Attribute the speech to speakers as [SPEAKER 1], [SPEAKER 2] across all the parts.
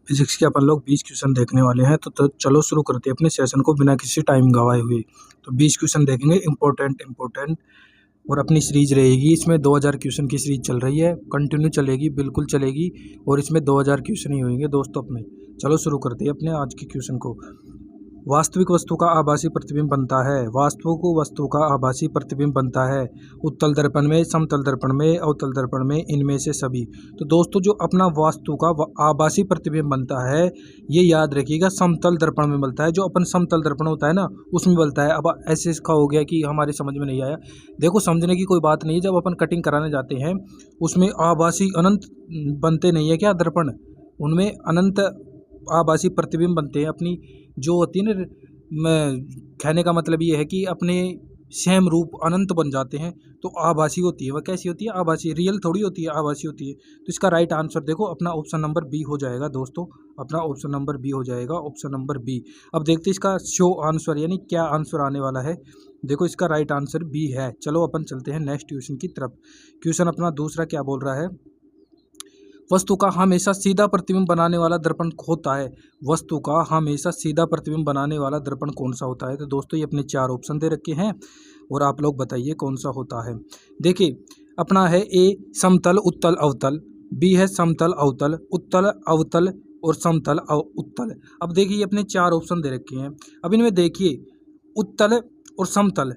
[SPEAKER 1] Physics के अपन लोग 20 question देखने वाले हैं। तो चलो शुरू करते हैं अपने सेशन को बिना किसी टाइम गवाए हुए। तो 20 क्वेश्चन देखेंगे इम्पोर्टेंट और अपनी सीरीज रहेगी। इसमें 2000 क्वेश्चन की सीरीज चल रही है, कंटिन्यू चलेगी, बिल्कुल चलेगी। और इसमें 2000 क्वेश्चन ही होंगे दोस्तों अपने। चलो शुरू करते हैं अपने आज के क्वेश्चन को। वास्तविक वस्तु का आभासी प्रतिबिंब बनता है। वास्तविक वस्तु का आभासी प्रतिबिंब बनता है उत्तल दर्पण में, समतल दर्पण में, अवतल दर्पण में, इनमें से सभी। तो दोस्तों जो अपना वास्तु का आभासी प्रतिबिंब बनता है, ये याद रखिएगा समतल दर्पण में बनता है। जो अपन समतल दर्पण होता है ना, उसमें बनता है। अब ऐसे इसका हो गया कि हमारे समझ में नहीं आया। देखो समझने की कोई बात नहीं है। जब अपन कटिंग कराने जाते हैं उसमें आभासी अनंत बनते नहीं है क्या दर्पण, उनमें अनंत आभासी प्रतिबिंब बनते हैं। अपनी जो होती है ना, मैं कहने का मतलब ये है कि अपने सेम रूप अनंत बन जाते हैं। तो आभासी होती है। वह कैसी होती है? आभासी, रियल थोड़ी होती है, आभासी होती है। तो इसका राइट आंसर देखो अपना ऑप्शन नंबर बी हो जाएगा दोस्तों। अपना ऑप्शन नंबर बी हो जाएगा, ऑप्शन नंबर बी। अब देखते हैं इसका शो आंसर यानी क्या आंसर आने वाला है। देखो इसका राइट आंसर बी है। चलो अपन चलते हैं नेक्स्ट क्वेश्चन की तरफ। क्वेश्चन अपना दूसरा क्या बोल रहा है? वस्तु का हमेशा सीधा प्रतिबिंब बनाने वाला दर्पण होता है। वस्तु का हमेशा सीधा प्रतिबिंब बनाने वाला दर्पण कौन सा होता है? तो दोस्तों ये अपने 4 ऑप्शन दे रखे हैं और आप लोग बताइए कौन सा होता है। देखिए अपना है ए समतल उत्तल अवतल, बी है समतल अवतल, उत्तल अवतल और समतल उत्तल। अब देखिए ये अपने 4 ऑप्शन दे रखे हैं। अब इनमें देखिए उत्तल और समतल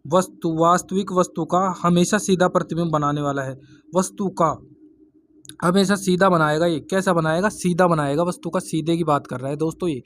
[SPEAKER 1] वास्तविक वस्तु का हमेशा सीधा प्रतिबिंब बनाने वाला है। वस्तु का हमेशा सीधा बनाएगा। ये कैसा बनाएगा? सीधा बनाएगा। वस्तु का सीधे की बात कर रहा है दोस्तों। ये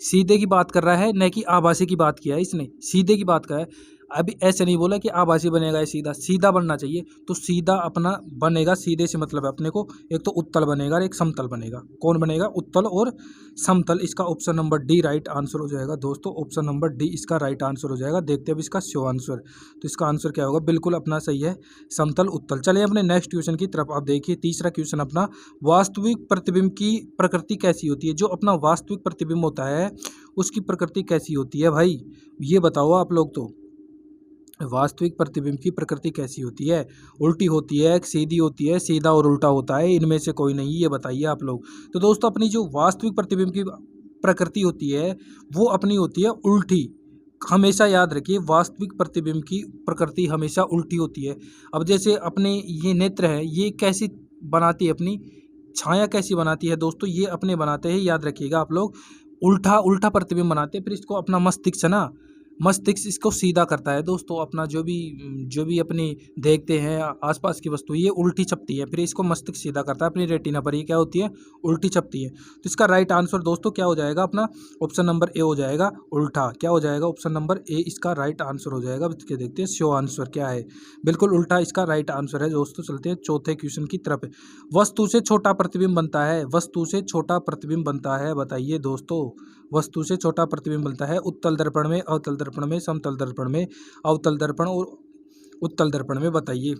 [SPEAKER 1] सीधे की बात कर रहा है, न कि आभासी की बात किया है इसने। सीधे की बात कर रहा है। अभी ऐसे नहीं बोला कि आभासी बनेगा, ये सीधा सीधा बनना चाहिए। तो सीधा अपना बनेगा, सीधे से मतलब है अपने को एक तो उत्तल बनेगा और एक समतल बनेगा। कौन बनेगा? उत्तल और समतल। इसका option number D right answer हो जाएगा दोस्तों। ऑप्शन नंबर डी इसका राइट आंसर हो जाएगा। देखते हैं अब इसका शो आंसर। तो इसका आंसर क्या होगा? बिल्कुल अपना सही है, समतल उत्तल। चलिए अपने नेक्स्ट क्वेश्चन की तरफ। आप देखिए तीसरा क्वेश्चन अपना, वास्तविक प्रतिबिंब की प्रकृति कैसी होती है? जो अपना वास्तविक प्रतिबिंब होता है उसकी प्रकृति कैसी होती है भाई? ये बताओ आप लोग। तो वास्तविक प्रतिबिंब की प्रकृति कैसी होती है? उल्टी होती है, सीधी होती है, सीधा और उल्टा होता है, इनमें से कोई नहीं, ये बताइए आप लोग। तो दोस्तों अपनी जो वास्तविक प्रतिबिंब की प्रकृति होती है वो अपनी होती है उल्टी। हमेशा याद रखिए वास्तविक प्रतिबिंब की प्रकृति हमेशा उल्टी होती है। अब जैसे अपने ये नेत्र है, ये कैसी बनाती है? अपनी छाया कैसी बनाती है दोस्तों? ये अपने बनाते हैं, याद रखिएगा आप लोग, उल्टा उल्टा प्रतिबिंब बनाते हैं। फिर इसको अपना मस्तिष्क है ना, मस्तिष्क इसको सीधा करता है दोस्तों। अपना जो भी अपनी देखते हैं आसपास की वस्तु, ये उल्टी छपती है, फिर इसको मस्तिष्क सीधा करता है अपनी रेटिना पर। ये क्या होती है? उल्टी छपती है। तो इसका राइट आंसर दोस्तों क्या हो जाएगा? अपना ऑप्शन नंबर ए हो जाएगा, उल्टा। क्या हो जाएगा? ऑप्शन नंबर ए इसका राइट आंसर हो जाएगा। इसके देखते हैं शो आंसर क्या है। बिल्कुल उल्टा इसका राइट आंसर है दोस्तों। चलते हैं चौथे क्वेश्चन की तरफ। वस्तु से छोटा प्रतिबिंब बनता है। वस्तु से छोटा प्रतिबिंब बनता है, बताइए दोस्तों। वस्तु से छोटा प्रतिबिंब बनता है उत्तल दर्पण में, अवतल दर्पण में, समतल दर्पण में, अवतल दर्पण और उत्तल दर्पण में। बताइए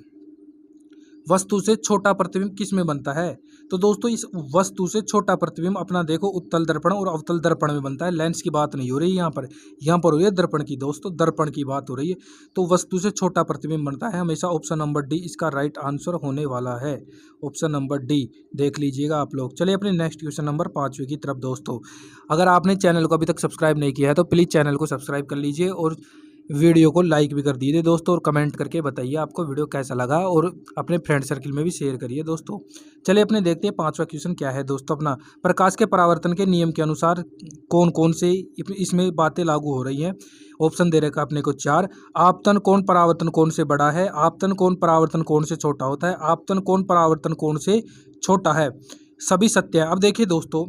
[SPEAKER 1] वस्तु से छोटा प्रतिबिंब किस में बनता है? तो दोस्तों इस वस्तु से छोटा प्रतिबिंब अपना देखो उत्तल दर्पण और अवतल दर्पण में बनता है। लेंस की बात नहीं हो रही यहाँ पर हो रही है दर्पण की दोस्तों, दर्पण की बात हो रही है। तो वस्तु से छोटा प्रतिबिंब बनता है हमेशा। ऑप्शन नंबर डी इसका राइट आंसर होने वाला है। ऑप्शन नंबर डी देख लीजिएगा आप लोग। चलिए अपने नेक्स्ट क्वेश्चन नंबर 5वें की तरफ दोस्तों। अगर आपने चैनल को अभी तक सब्सक्राइब नहीं किया है तो प्लीज़ चैनल को सब्सक्राइब कर लीजिए और वीडियो को लाइक भी कर दीजिए दोस्तों। और कमेंट करके बताइए आपको वीडियो कैसा लगा और अपने फ्रेंड सर्कल में भी शेयर करिए दोस्तों। चलिए अपने देखते हैं 5वां क्वेश्चन क्या है दोस्तों। अपना प्रकाश के परावर्तन के नियम के अनुसार कौन कौन से इसमें बातें लागू हो रही हैं? ऑप्शन दे रखा अपने को 4। आपतन कोण परावर्तन कोण से बड़ा है। आपतन कोण परावर्तन कोण से छोटा होता है। आपतन कोण परावर्तन कोण से छोटा है। सभी सत्य है। अब देखिए दोस्तों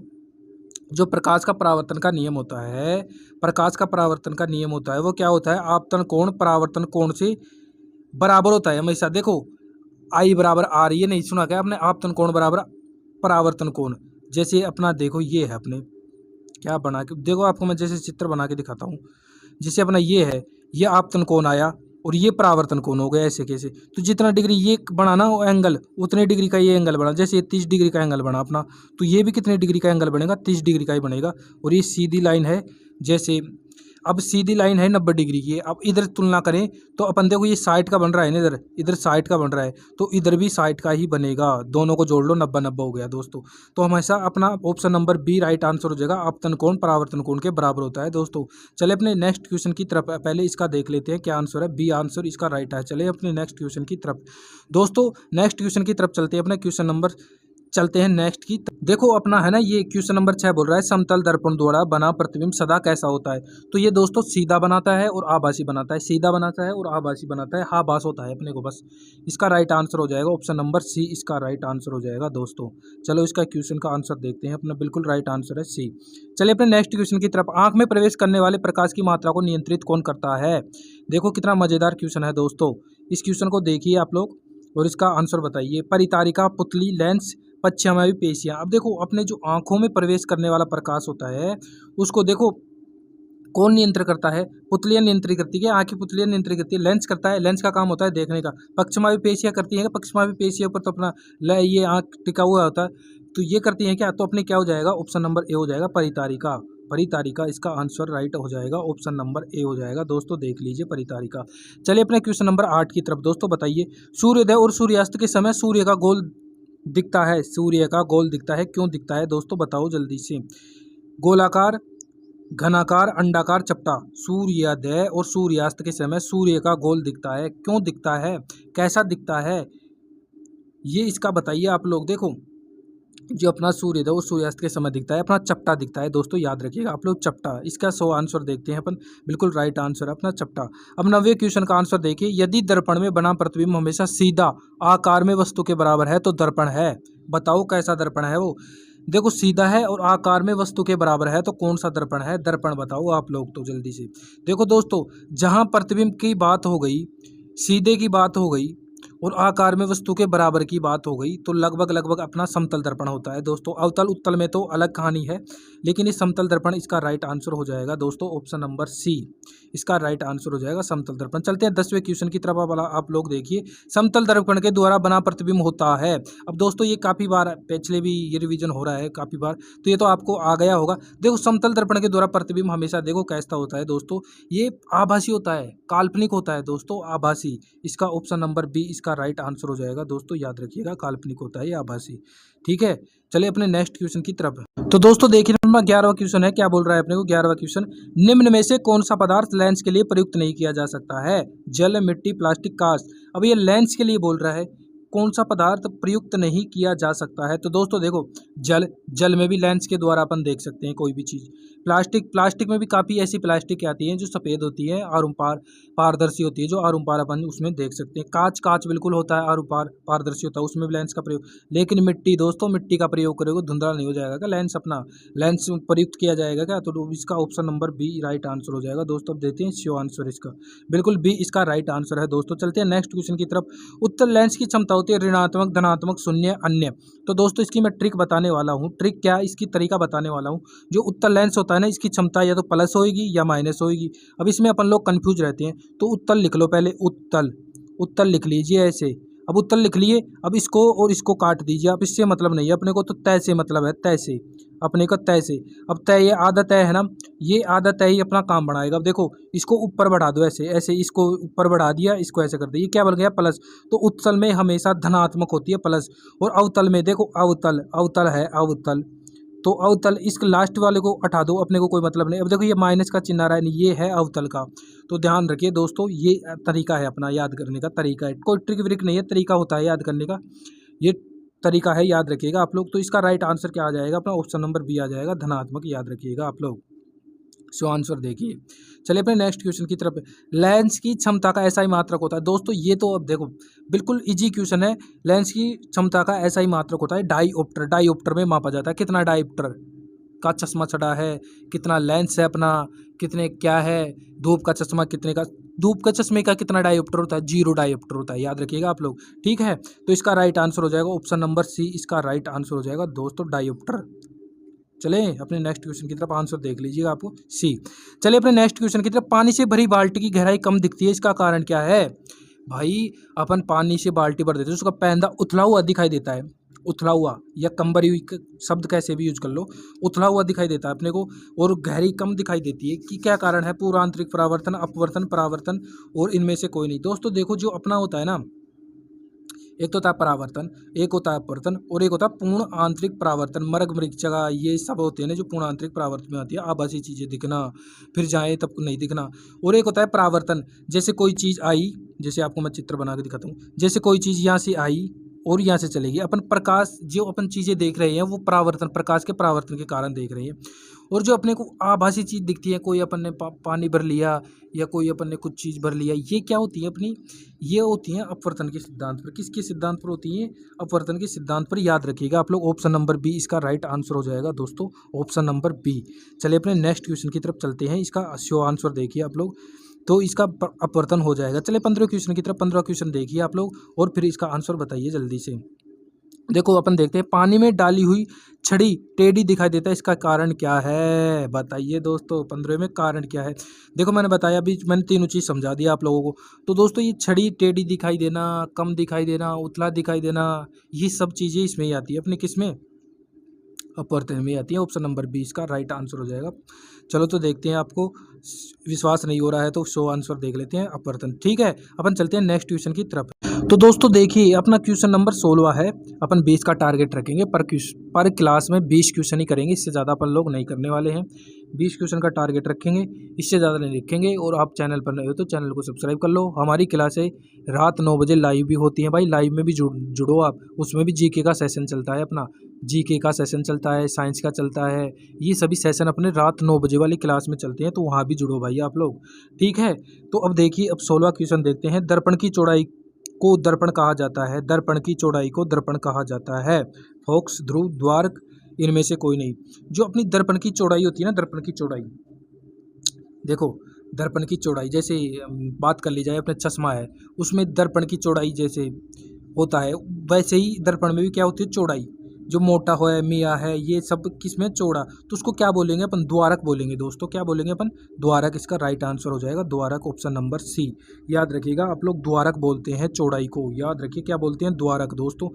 [SPEAKER 1] जो प्रकाश का परावर्तन का नियम होता है, प्रकाश का परावर्तन का नियम होता है वो क्या होता है? आपतन कोण परावर्तन कोण से बराबर होता है हमेशा। देखो आई बराबर आर, ये नहीं सुना क्या आपने? आपतन कोण बराबर परावर्तन कोण। जैसे अपना देखो ये है अपने क्या बना के देखो, आपको मैं जैसे चित्र बना के दिखाता हूँ। जैसे अपना ये है, ये आपतन कोण आया और ये परावर्तन कोण हो गया। ऐसे कैसे? तो जितना डिग्री ये बना ना एंगल, उतने डिग्री का ये एंगल बना। जैसे ये 30 डिग्री का एंगल बना अपना, तो ये भी कितने डिग्री का एंगल बनेगा? 30 डिग्री का ही बनेगा। और ये सीधी लाइन है, जैसे अब सीधी लाइन है 90 डिग्री की। अब इधर तुलना करें तो अपन देखो ये 60 का बन रहा है ना, इधर इधर 60 का बन रहा है, तो इधर भी 60 का ही बनेगा। दोनों को जोड़ लो, 90-90 हो गया दोस्तों। तो हमेशा अपना option number B right answer हो जाएगा। अपतन कोण परावर्तन कोण के बराबर होता है दोस्तों। चले अपने नेक्स्ट क्वेश्चन की तरफ, पहले इसका देख लेते हैं क्या आंसर है। बी आंसर इसका राइट है। चले अपने नेक्स्ट क्वेश्चन की तरफ दोस्तों, नेक्स्ट क्वेश्चन की तरफ चलते हैं। अपने क्वेश्चन नंबर चलते हैं नेक्स्ट की। देखो अपना है ना, ये क्वेश्चन नंबर 6 बोल रहा है समतल दर्पण द्वारा बना प्रतिबिंब सदा कैसा होता है। तो ये दोस्तों सीधा बनाता है और आभासी बनाता है, सीधा बनाता है और आभासी बनाता है, आभास होता है अपने को बस। इसका राइट आंसर हो जाएगा ऑप्शन नंबर सी, इसका राइट आंसर हो जाएगा दोस्तों। चलो इसका क्वेश्चन का आंसर देखते हैं। अपना बिल्कुल राइट आंसर है सी। चलिए अपने नेक्स्ट क्वेश्चन की तरफ। आंख में प्रवेश करने वाले प्रकाश की मात्रा को नियंत्रित कौन करता है। देखो कितना मजेदार क्वेश्चन है दोस्तों। इस क्वेश्चन को देखिए आप लोग और इसका आंसर बताइए। परितारिका, पुतली, लेंस, पश्चिमावी पेशियां। अब देखो अपने जो आंखों में प्रवेश करने वाला प्रकाश होता है उसको देखो कौन नियंत्रित करता है। पुतलियां नियंत्रित करती है, आंख की पुतलियां नियंत्रित करती है। लेंस करता है, लेंस का काम होता है देखने का। पश्चिमावी पेशियां करती है, पश्चिमावी पेशियों पर तो अपना ये आंख टिका हुआ होता है, तो ये करती है क्या, तो अपने क्या हो जाएगा ऑप्शन नंबर ए हो जाएगा, परितारिका। परितारिका इसका आंसर राइट हो जाएगा, ऑप्शन नंबर ए हो जाएगा दोस्तों। देख लीजिए परितारिका। चलिए अपने क्वेश्चन नंबर 8 की तरफ दोस्तों, बताइए सूर्योदय और सूर्यास्त के समय सूर्य का गोल दिखता है, सूर्य का गोल दिखता है, क्यों दिखता है दोस्तों बताओ जल्दी से। गोलाकार, घनाकार, अंडाकार, चपटा। सूर्योदय और सूर्यास्त के समय सूर्य का गोल दिखता है, क्यों दिखता है, कैसा दिखता है, ये इसका बताइए आप लोग। देखो जो अपना सूर्योदय और सूर्यास्त के समय दिखता है अपना चपटा दिखता है दोस्तों, याद रखिएगा आप लोग चपटा। इसका 100 आंसर देखते हैं अपन। बिल्कुल राइट आंसर है अपना चपटा। अब 90वें क्वेश्चन का आंसर देखिए। यदि दर्पण में बना प्रतिबिंब हमेशा सीधा आकार में वस्तु के बराबर है तो दर्पण है। बताओ कैसा दर्पण है वो। देखो सीधा है और आकार में वस्तु के बराबर है तो कौन सा दर्पण है, दर्पण बताओ आप लोग तो जल्दी से। देखो दोस्तों जहां प्रतिबिंब की बात हो गई, सीधे की बात हो गई और आकार में वस्तु के बराबर की बात हो गई, तो लगभग लगभग अपना समतल दर्पण होता है दोस्तों। अवतल उत्तल में तो अलग कहानी है, लेकिन इस समतल दर्पण इसका राइट आंसर हो जाएगा दोस्तों, ऑप्शन नंबर सी इसका राइट आंसर हो जाएगा, समतल दर्पण। चलते हैं 10वें क्वेश्चन की तरफ। आप लोग देखिए समतल दर्पण के द्वारा बना प्रतिबिंब होता है। अब दोस्तों ये काफ़ी बार पिछले भी ये रिवीजन हो रहा है काफ़ी बार, तो ये तो आपको आ गया होगा। देखो समतल दर्पण के द्वारा प्रतिबिंब हमेशा देखो कैसा होता है दोस्तों, ये आभासी होता है, काल्पनिक होता है दोस्तों, आभासी। इसका ऑप्शन नंबर बी इसका राइट आंसर हो जाएगा दोस्तों, याद रखिएगा काल्पनिक होता है या आभासी। ठीक है चलिए अपने नेक्स्ट क्वेश्चन की तरफ। तो दोस्तों देखिए अपना 11वां क्वेश्चन है, क्या बोल रहा है अपने को 11वां क्वेश्चन। निम्न में से कौन सा पदार्थ लेंस के लिए प्रयुक्त नहीं किया जा सकता है। जल, मिट्टी, प्लास्टिक, कांच। अब ये लेंस के लिए बोल रहा है, कौन सा पदार्थ प्रयुक्त नहीं किया जा सकता है। तो दोस्तों देखो जल, जल में भी लेंस के द्वारा अपन देख सकते हैं कोई भी चीज़। प्लास्टिक, प्लास्टिक में भी काफ़ी ऐसी प्लास्टिक आती है जो सफ़ेद होती है, आर पार पारदर्शी होती है, जो आर पार अपन उसमें देख सकते हैं। कांच, कांच बिल्कुल होता है आर पार पारदर्शी होता है, उसमें भी लेंस का प्रयोग। लेकिन मिट्टी दोस्तों, मिट्टी का प्रयोग करोगे धुंधला नहीं हो जाएगा क्या लेंस, अपना लेंस प्रयुक्त किया जाएगा क्या। तो इसका option number B right answer हो जाएगा दोस्तों। अब देते हैं श्योर आंसर इसका, बिल्कुल बी इसका राइट आंसर है दोस्तों। चलते हैं नेक्स्ट क्वेश्चन की तरफ। उत्तल लेंस की क्षमता होती है ऋणात्मक, धनात्मक, शून्य, अन्य। तो दोस्तों इसकी मैं ट्रिक बताने वाला हूँ, ट्रिक क्या इसकी तरीका बताने वाला हूँ। जो उत्तल लेंस होता है ना, इसकी क्षमता या तो प्लस होएगी या माइनस होएगी। अब इसमें अपन लोग कंफ्यूज रहते हैं, तो उत्तल लिख लो पहले, उत्तल, उत्तल लिख लीजिए ऐसे। अब उत्तल लिख लिए, अब इसको और इसको काट दीजिए। अब इससे मतलब नहीं है अपने को, तो तय से मतलब है, तय से अपने को, तय से। अब तय ये आधा तय है ना, ये आधा तय ही अपना काम बढ़ाएगा। अब देखो इसको ऊपर बढ़ा दो ऐसे ऐसे, इसको ऊपर बढ़ा दिया, इसको ऐसे कर दिया, ये क्या बन गया प्लस। तो उत्तल में हमेशा धनात्मक होती है प्लस, और अवतल में देखो अवतल, अवतल है अवतल, तो अवतल इस लास्ट वाले को हटा दो, अपने को कोई मतलब नहीं। अब देखो ये माइनस का चिन्ह आ रहा है, ये है अवतल का। तो ध्यान रखिए दोस्तों, ये तरीका है अपना याद करने का तरीका है, कोई ट्रिक व्रिक नहीं है, तरीका होता है याद करने का, ये तरीका है, याद रखिएगा आप लोग। तो इसका राइट आंसर क्या आ जाएगा अपना, ऑप्शन नंबर बी आ जाएगा, धनात्मक, याद रखिएगा आप लोग। सो आंसर देखिए। चलिए अपने नेक्स्ट क्वेश्चन की तरफ। लेंस की क्षमता का ऐसा ही मात्रक होता है दोस्तों, ये तो अब देखो बिल्कुल इजी क्वेश्चन है। लेंस की क्षमता का ऐसा ही मात्रक होता है डाईऑप्टर, डाईऑप्टर में मापा जाता है कितना डाईऑप्टर का चश्मा चढ़ा है, कितना लेंस है अपना, कितने क्या है, धूप का चश्मा कितने का, धूप के चश्मे का कितना डाईऑप्टर होता है, 0 डाईऑप्टर होता है, याद रखिएगा आप लोग। ठीक है तो इसका राइट आंसर हो जाएगा ऑप्शन नंबर सी, इसका राइट आंसर हो जाएगा दोस्तों, डाईऑप्टर। चले अपने नेक्स्ट क्वेश्चन की तरफ, आंसर देख लीजिएगा आपको सी। चलिए अपने नेक्स्ट क्वेश्चन की तरफ। पानी से भरी बाल्टी की गहराई कम दिखती है, इसका कारण क्या है। भाई अपन पानी से बाल्टी भर देते हैं, उसका पैंदा उथला हुआ दिखाई देता है, उथला हुआ या कंबरी हुई शब्द कैसे भी यूज कर लो, उथला हुआ दिखाई देता है अपने को, और गहरी कम दिखाई देती है कि क्या कारण है, पूर्व आंतरिक परावर्तन, अपवर्तन, परावर्तन, और इनमें से कोई नहीं। दोस्तों देखो, जो अपना होता है ना, एक तो होता है परावर्तन, एक होता है अपवर्तन, और एक होता है पूर्ण आंतरिक परावर्तन। मर्ग मरीचिका ये सब होते हैं ना जो पूर्ण आंतरिक परावर्तन में आती है, आभासी चीजें दिखना, फिर जाए तब नहीं दिखना। और एक होता है परावर्तन, जैसे कोई चीज आई, जैसे आपको मैं चित्र बना के दिखाता हूँ, जैसे कोई चीज यहाँ से आई और यहाँ से चलेगी, अपन प्रकाश जो अपन चीजें देख रहे हैं वो परावर्तन, प्रकाश के परावर्तन के कारण देख रहे हैं। और जो अपने को आभासी चीज दिखती है, कोई अपन ने पानी भर लिया या कोई अपन ने कुछ चीज भर लिया, ये क्या होती है अपनी, ये होती हैं अपवर्तन के सिद्धांत पर। किसके सिद्धांत पर होती है? अपवर्तन के सिद्धांत पर। याद रखिएगा आप लोग, ऑप्शन नंबर बी इसका राइट आंसर हो जाएगा दोस्तों, ऑप्शन नंबर बी। चलिए अपने नेक्स्ट क्वेश्चन की तरफ चलते हैं। इसका शो आंसर देखिए आप लोग, तो इसका अपवर्तन हो जाएगा। चलिए 15 क्वेश्चन की तरफ, 15 क्वेश्चन देखिए आप लोग और फिर इसका आंसर बताइए जल्दी से। देखो अपन देखते हैं, पानी में डाली हुई छड़ी टेढ़ी दिखाई देता है, इसका कारण क्या है? बताइए दोस्तों, 15 में कारण क्या है? देखो मैंने बताया, अभी मैंने तीनों चीज़ समझा दिया आप लोगों को। तो दोस्तों ये छड़ी टेढ़ी दिखाई देना, कम दिखाई देना, उथला दिखाई देना, ये सब चीज़ें इसमें ही आती है अपने, किसमें? अपवर्तन में आती है। ऑप्शन नंबर बी इसका राइट आंसर हो जाएगा। चलो तो देखते हैं, आपको विश्वास नहीं हो रहा है तो शो आंसर देख लेते हैं, अपवर्तन। ठीक है, अपन चलते हैं नेक्स्ट क्वेश्चन की तरफ। तो दोस्तों देखिए, अपना क्वेश्चन नंबर 16 है। अपन 20 का टारगेट रखेंगे, पर क्लास में 20 क्वेश्चन ही करेंगे, इससे ज़्यादा अपन लोग नहीं करने वाले हैं। 20 क्वेश्चन का टारगेट रखेंगे, इससे ज़्यादा नहीं रखेंगे। और आप चैनल पर नए हो तो चैनल को सब्सक्राइब कर लो। हमारी क्लासें रात 9 बजे लाइव भी होती हैं भाई, लाइव में भी जुड़ो आप। उसमें भी जीके का सेशन चलता है अपना, जीके का सेशन चलता है, साइंस का चलता है, ये सभी सेशन अपने रात 9 बजे वाली क्लास में चलते हैं, तो वहाँ भी जुड़ो भाई आप लोग। ठीक है, तो अब देखिए, अब 16वां क्वेश्चन देखते हैं। दर्पण की चौड़ाई को दर्पण कहा जाता है, दर्पण की चौड़ाई को दर्पण कहा जाता है। फोक्स, ध्रुव, द्वारक, इनमें से कोई नहीं। जो अपनी दर्पण की चौड़ाई होती है ना, दर्पण की चौड़ाई, देखो दर्पण की चौड़ाई, जैसे बात कर ली जाए, अपने चश्मा है उसमें दर्पण की चौड़ाई जैसे होता है, वैसे ही दर्पण में भी क्या होती है? चौड़ाई। जो मोटा है, मिया है, ये सब किसमें? चौड़ा। तो उसको क्या बोलेंगे अपन? द्वारक बोलेंगे दोस्तों। क्या बोलेंगे अपन? द्वारक। इसका राइट आंसर हो जाएगा द्वारक, ऑप्शन नंबर सी। याद रखिएगा आप लोग, द्वारक बोलते हैं चौड़ाई को, याद रखिए क्या बोलते हैं? द्वारक दोस्तों।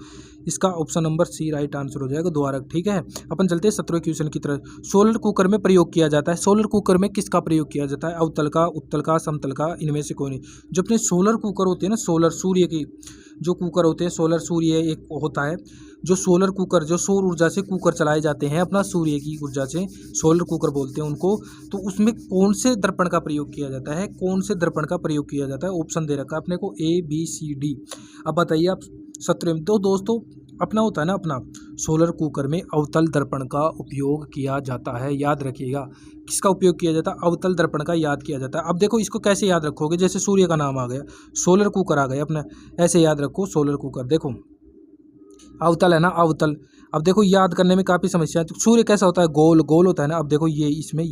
[SPEAKER 1] इसका option number C right answer हो जाएगा, द्वारक। ठीक है, अपन चलते हैं 17वें क्वेश्चन की तरफ। सोलर कुकर में प्रयोग किया जाता है, सोलर कुकर में किसका प्रयोग किया जाता है? अवतल का, उत्तल का, समतल का, इनमें से कोई नहीं। जो अपने सोलर कुकर होते हैं ना, सोलर, सूर्य की जो कुकर होते हैं, सोलर, सूर्य एक होता है जो सोलर कुकर, जो सौर ऊर्जा से कुकर चलाए जाते हैं अपना, सूर्य की ऊर्जा से सोलर कुकर बोलते हैं उनको। तो उसमें कौन से दर्पण का प्रयोग किया जाता है? कौन से दर्पण का प्रयोग किया जाता है? ऑप्शन दे रखा है अपने को, ए, बी, सी, डी। अब बताइए आप 17 में। तो दोस्तों अपना होता है ना, अपना सोलर कुकर में अवतल दर्पण का उपयोग किया जाता है, याद रखिएगा। किसका उपयोग किया जाता है? अवतल दर्पण का याद किया जाता है। अब देखो इसको कैसे याद रखोगे? जैसे सूर्य का नाम आ गया, सोलर कुकर आ गया अपना, ऐसे याद रखो सोलर कुकर। देखो अवतल है ना, अवतल। अब देखो याद करने में काफ़ी समस्या है। तो सूर्य कैसा होता है? गोल गोल होता है ना। अब देखो ये इसमें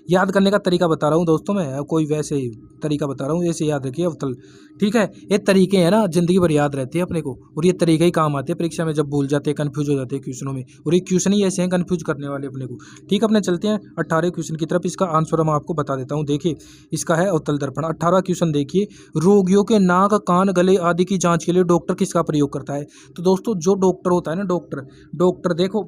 [SPEAKER 1] याद करने का तरीका बता रहा हूँ दोस्तों, मैं कोई वैसे तरीका बता रहा हूँ, ऐसे याद रखिए अवतल। ठीक है, ये तरीके हैं ना, जिंदगी भर याद रहते हैं अपने को, और ये तरीके ही काम आते हैं परीक्षा में, जब भूल जाते हैं, कन्फ्यूज हो जाते हैं क्वेश्चनों में। और ये क्वेश्चन ही ऐसे हैं कन्फ्यूज करने वाले अपने को। ठीक है, अपने चलते हैं 18वें क्वेश्चन की तरफ। इसका आंसर मैं आपको बता देता हूँ। देखिए इसका है अवतल दर्पण। 18वां क्वेश्चन देखिए, रोगियों के नाक, कान, गले आदि की जाँच के लिए डॉक्टर किसका प्रयोग करता है? तो दोस्तों जो डॉक्टर होता है ना, डॉक्टर देखो,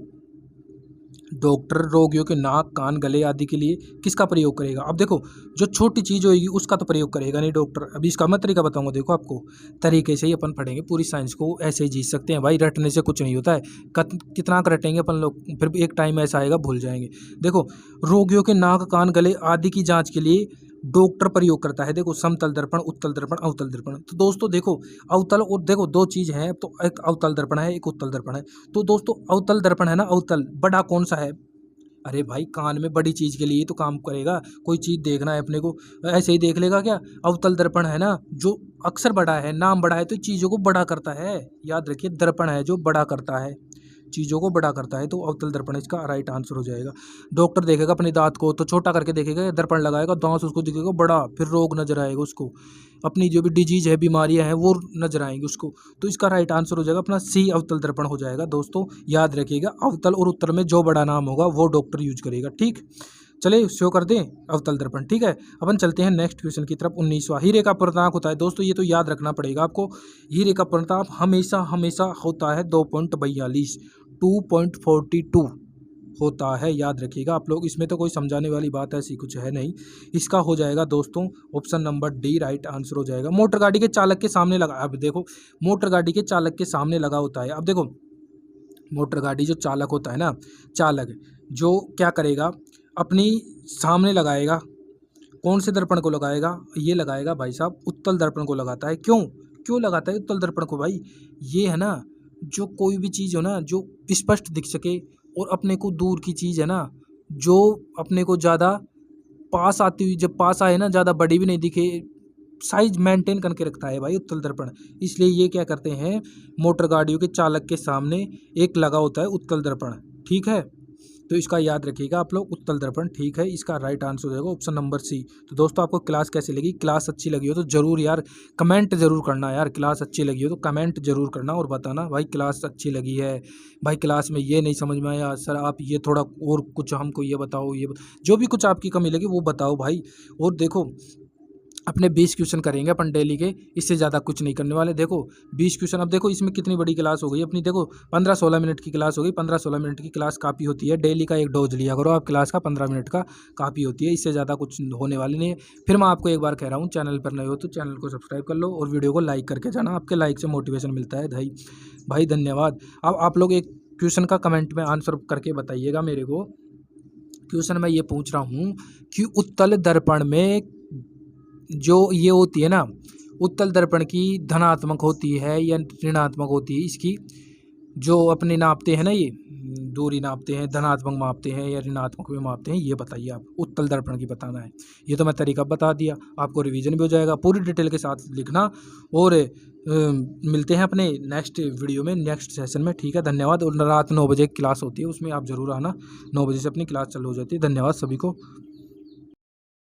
[SPEAKER 1] डॉक्टर रोगियों के नाक, कान, गले आदि के लिए किसका प्रयोग करेगा? अब देखो जो छोटी चीज़ होगी उसका तो प्रयोग करेगा नहीं डॉक्टर। अभी इसका मैं तरीका बताऊंगा, देखो आपको तरीके से ही अपन पढ़ेंगे, पूरी साइंस को ऐसे ही जीत सकते हैं भाई, रटने से कुछ नहीं होता है। कितना रटेंगे अपन लोग, फिर भी एक टाइम ऐसा आएगा भूल जाएंगे। देखो रोगियों के नाक, कान, गले आदि की जाँच के लिए डॉक्टर प्रयोग करता है, देखो समतल दर्पण, उत्तल दर्पण, अवतल दर्पण। तो दोस्तों देखो अवतल और देखो दो चीज़ हैं, तो एक अवतल दर्पण है, एक उत्तल दर्पण है। तो दोस्तों अवतल दर्पण है ना, अवतल बड़ा कौन सा है? अरे भाई कान में बड़ी चीज़ के लिए तो काम करेगा, कोई चीज़ देखना है अपने को, ऐसे ही देख लेगा क्या? अवतल दर्पण है ना, जो अक्सर बड़ा है, नाम बड़ा है, तो चीज़ों को बड़ा करता है। याद रखिए दर्पण है जो बड़ा करता है, चीज़ों को बड़ा करता है, तो अवतल दर्पण इसका राइट आंसर हो जाएगा। डॉक्टर देखेगा अपने दांत को तो छोटा करके देखेगा, दर्पण लगाएगा, दांत उसको दिखेगा बड़ा, फिर रोग नजर आएगा उसको, अपनी जो भी डिजीज है, बीमारियां हैं, वो नजर आएंगी उसको। तो इसका राइट आंसर हो जाएगा अपना सी, अवतल दर्पण हो जाएगा। दोस्तों याद रखिएगा, अवतल और उत्तल में जो बड़ा नाम होगा वो डॉक्टर यूज करेगा। ठीक, चले शो कर दें अवतल दर्पण। ठीक है, अपन चलते हैं नेक्स्ट क्वेश्चन की तरफ। 19वां, हीरे का पूर्णांक होता है दोस्तों, ये तो याद रखना पड़ेगा आपको। हीरे का पूर्णांक हमेशा हमेशा होता है 2.42, 2.42 होता है, याद रखिएगा आप लोग। इसमें तो कोई समझाने वाली बात ऐसी कुछ है नहीं। इसका हो जाएगा दोस्तों option number D right answer हो जाएगा। मोटर गाड़ी के चालक के सामने लगा, अब देखो मोटर गाड़ी के चालक के सामने लगा होता है। अब देखो मोटर गाड़ी जो चालक होता है ना, चालक जो क्या करेगा, अपनी सामने लगाएगा, कौन से दर्पण को लगाएगा, ये लगाएगा भाई साहब उत्तल दर्पण को लगाता है। क्यों क्यों लगाता है उत्तल दर्पण को भाई, ये है ना जो कोई भी चीज़ हो ना जो स्पष्ट दिख सके, और अपने को दूर की चीज़ है ना जो अपने को ज़्यादा पास आती हुई, जब पास आए ना ज़्यादा बड़ी भी नहीं दिखे, साइज मेंटेन करके रखता है भाई उत्तल दर्पण। इसलिए ये क्या करते हैं, मोटर गाड़ियों के चालक के सामने एक लगा होता है उत्तल दर्पण। ठीक है, तो इसका याद रखिएगा आप लोग, उत्तल दर्पण। ठीक है, इसका राइट आंसर हो जाएगा ऑप्शन नंबर सी। तो दोस्तों आपको क्लास कैसी लगी, क्लास अच्छी लगी हो तो जरूर यार कमेंट जरूर करना यार, क्लास अच्छी लगी हो तो कमेंट जरूर करना और बताना भाई क्लास अच्छी लगी है, भाई क्लास में ये नहीं समझ में आया सर आप ये थोड़ा और कुछ हमको ये बताओ, जो भी कुछ आपकी कमी लगी वो बताओ भाई। और देखो अपने 20 क्वेश्चन करेंगे अपन डेली के, इससे ज़्यादा कुछ नहीं करने वाले। देखो 20 क्वेश्चन, अब देखो इसमें कितनी बड़ी क्लास हो गई अपनी, देखो 15-16 मिनट की क्लास हो गई। 15-16 मिनट की क्लास काफ़ी होती है, डेली का एक डोज लिया करो आप क्लास का, 15 मिनट का काफ़ी होती है, इससे ज़्यादा कुछ होने वाली नहीं है। फिर मैं आपको एक बार कह रहा हूँ, चैनल पर नए हो तो चैनल को सब्सक्राइब कर लो और वीडियो को लाइक करके जाना, आपके लाइक से मोटिवेशन मिलता है भाई धन्यवाद। अब आप लोग एक क्वेश्चन का कमेंट में आंसर करके बताइएगा मेरे को। क्वेश्चन मैं ये पूछ रहा हूँ कि उत्तल दर्पण में जो ये होती है ना, उत्तल दर्पण की धनात्मक होती है या ऋणात्मक होती है, इसकी जो अपने नापते हैं ना, ये दूरी नापते हैं, धनात्मक मापते हैं या ऋणात्मक में मापते हैं, ये बताइए आप, उत्तल दर्पण की बताना है। ये तो मैं तरीका बता दिया, आपको रिवीजन भी हो जाएगा, पूरी डिटेल के साथ लिखना। और मिलते हैं अपने नेक्स्ट वीडियो में, नेक्स्ट सेशन में। ठीक है, धन्यवाद। और रात 9 बजे क्लास होती है, उसमें आप जरूर आना, 9 बजे से अपनी क्लास चालू हो जाती है। धन्यवाद सभी को।